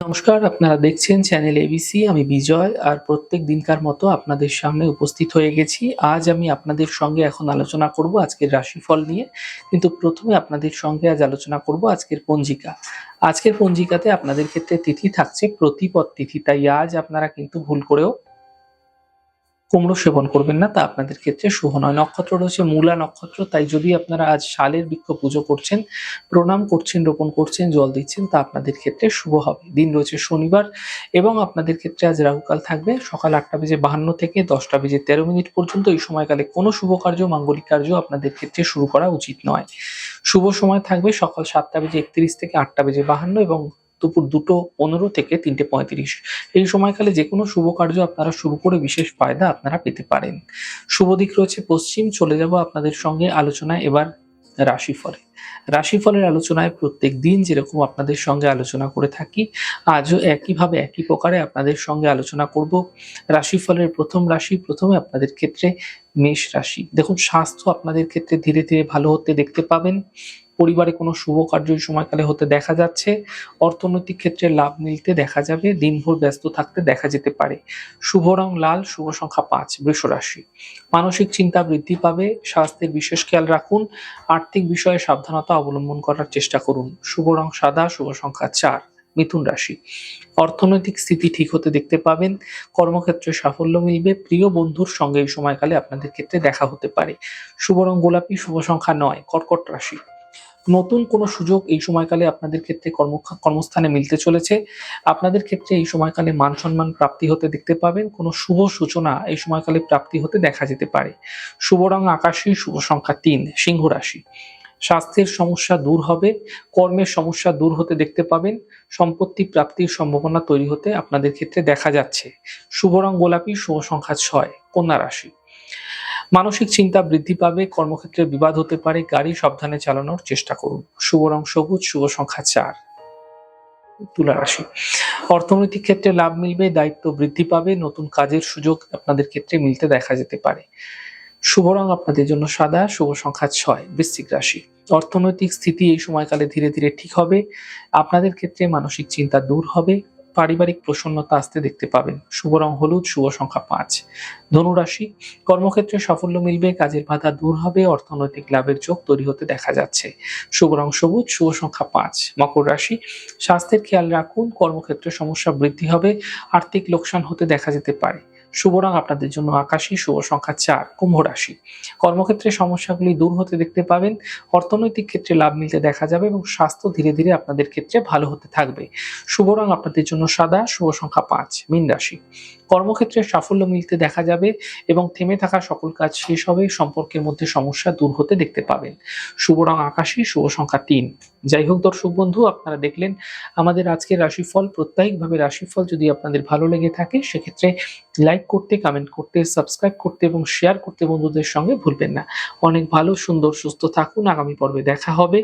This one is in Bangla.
নমস্কার, আপনারা দেখছেন চ্যানেল এবিসি। আমি বিজয় আর প্রত্যেক দিনকার মতো আপনাদের সামনে উপস্থিত হয়ে গেছি। আজ আমি আপনাদের সঙ্গে এখন আলোচনা করব আজকের রাশিফল নিয়ে। কিন্তু প্রথমে আপনাদের সঙ্গে আজ আলোচনা করব আজকের পঞ্জিকা। আজকের পঞ্জিকাতে আপনাদের ক্ষেত্রে তিথি থাকছে প্রতিপদ তিথি। তাই আজ আপনারা কিন্তু ভুল করেও কুমড়ো সেবন করবেন না, তা আপনাদের ক্ষেত্রে শুভ নয়। নক্ষত্র রয়েছে মূলা নক্ষত্র, তাই যদি আপনারা আজ শালের বৃক্ষ পুজো করছেন, প্রণাম করছেন, রোপণ করছেন, জল দিচ্ছেন, তা আপনাদের ক্ষেত্রে শুভ হবে। দিন রয়েছে শনিবার এবং আপনাদের ক্ষেত্রে আজ রাহুকাল থাকবে সকাল 8:52 থেকে 10:13 পর্যন্ত। এই সময়কালে কোনো শুভ কার্য, মাঙ্গলিক কার্য আপনাদের ক্ষেত্রে শুরু করা উচিত নয়। শুভ সময় থাকবে সকাল 7:31 থেকে 8:52 এবং দুপুর 2:15 থেকে 3:35। এই সময়কালে যে কোনো শুভ কার্য আপনারা শুরু করে বিশেষ ফায়দা আপনারা পেতে পারেন। শুভ দিক রয়েছে পশ্চিম। চলে যাব আপনাদের সঙ্গে আলোচনায় এবার রাশিফলে। রাশিফলের আলোচনায় প্রত্যেক দিন যেরকম আপনাদের সঙ্গে আলোচনা করে থাকি, আজও একইভাবে একই প্রকারে আপনাদের সঙ্গে আলোচনা করব রাশিফলের প্রথম রাশি। প্রথমে আপনাদের ক্ষেত্রে মেষ রাশি। দেখুন, স্বাস্থ্য আপনাদের ক্ষেত্রে ধীরে ধীরে ভালো হতে দেখতে পাবেন। পরিবারে কোনো শুভ কার্য এই সময়কালে হতে দেখা যাচ্ছে। অর্থনৈতিক ক্ষেত্রে লাভ মিলতে দেখা যাবে। দিনভর ব্যস্ত থাকতে দেখা যেতে পারে। শুভ রং লাল, শুভ সংখ্যা 5। বৃষ রাশি। মানসিক চিন্তা বৃদ্ধি পাবে। স্বাস্থ্যের বিশেষ খেয়াল রাখুন। আর্থিক বিষয়ে সাবধানতা অবলম্বন করার চেষ্টা করুন। শুভ রং সাদা, শুভ সংখ্যা 4। মিথুন রাশি। অর্থনৈতিক স্থিতি ঠিক হতে দেখতে পাবেন। কর্মক্ষেত্রে সাফল্য মিলবে। প্রিয় বন্ধুর সঙ্গে এই সময়কালে আপনাদের ক্ষেত্রে দেখা হতে পারে। শুভ রং গোলাপি, শুভ সংখ্যা 9। কর্কট রাশি। নতুন কোনো সুযোগ এই সময়কালে আপনাদের ক্ষেত্রে কর্মস্থানে মিলতে চলেছে। আপনাদের ক্ষেত্রে এই সময়কালে মান সম্মান প্রাপ্তি হতে দেখতে পাবেন। কোনো শুভ সূচনা এই সময়কালে প্রাপ্তি হতে দেখা যেতে পারে। শুভ রং আকাশী, শুভ সংখ্যা 3। সিংহ রাশি। স্বাস্থ্যের সমস্যা দূর হবে। কর্মের সমস্যা দূর হতে দেখতে পাবেন। সম্পত্তি প্রাপ্তির সম্ভাবনা তৈরি হতে আপনাদের ক্ষেত্রে দেখা যাচ্ছে। শুভ রং গোলাপি, শুভ সংখ্যা 6। কন্যা রাশি। মানসিক চিন্তা বৃদ্ধি পাবে। কর্মক্ষেত্রে বিবাদ হতে পারে। গাড়ি সাবধানে চালানোর চেষ্টা করুন। শুভ রং সবুজ, শুভ সংখ্যা 4। তুলা রাশি। অর্থনৈতিক ক্ষেত্রে লাভ মিলবে। দায়িত্ব বৃদ্ধি পাবে। নতুন কাজের সুযোগ আপনাদের ক্ষেত্রে মিলতে দেখা যেতে পারে। শুভ রং আপনাদের জন্য সাদা, শুভ সংখ্যা 6। বৃশ্চিক রাশি। অর্থনৈতিক স্থিতি এই সময়কালে ধীরে ধীরে ঠিক হবে। আপনাদের ক্ষেত্রে মানসিক চিন্তা দূর হবে। পারিবারিক প্রসন্নতা আসতে দেখতে পাবেন। শুভ রং হলুদ, শুভ সংখ্যা 5। ধনু রাশি। কর্মক্ষেত্রে সাফল্য মিলবে। কাজের বাধা দূর হবে। অর্থনৈতিক লাভের যোগ তৈরি হতে দেখা যাচ্ছে। শুভ রং সবুজ, শুভ সংখ্যা 5। মকর রাশি। স্বাস্থ্যের খেয়াল রাখুন। কর্মক্ষেত্রে সমস্যা বৃদ্ধি হবে। আর্থিক লোকসান হতে দেখা যেতে পারে। শুভ রং আপনাদের জন্য আকাশী, শুভ সংখ্যা 4। কুম্ভ রাশি। কর্মক্ষেত্রে সমস্যাগুলি দূর হতে দেখতে পাবেন। অর্থনৈতিক ক্ষেত্রে লাভ মিলতে দেখা যাবে এবং স্বাস্থ্য ধীরে ধীরে আপনাদের ক্ষেত্রে ভালো হতে থাকবে। শুভ রং আপনাদের জন্য সাদা, শুভ সংখ্যা 5। মীন রাশি। কর্মক্ষেত্রে সাফল্য মিলতে দেখা যাবে এবং থেমে থাকা সকল কাজ শেষ হবে। সম্পর্কের মধ্যে সমস্যা দূর হতে দেখতে পাবেন। শুভ রং আকাশী, শুভ সংখ্যা 3। যাই হোক দর্শক বন্ধু, আপনারা দেখলেন আমাদের আজকের রাশিফল। প্রত্যেকভাবে রাশিফল যদি আপনাদের ভালো লেগে থাকে সেক্ষেত্রে লাইক করতে, কমেন্ট করতে, সাবস্ক্রাইব করতে এবং শেয়ার করতে বন্ধুদের সঙ্গে ভুলবেন না। অনেক ভালো, সুন্দর, সুস্থ থাকুন। আগামী পর্বে দেখা হবে।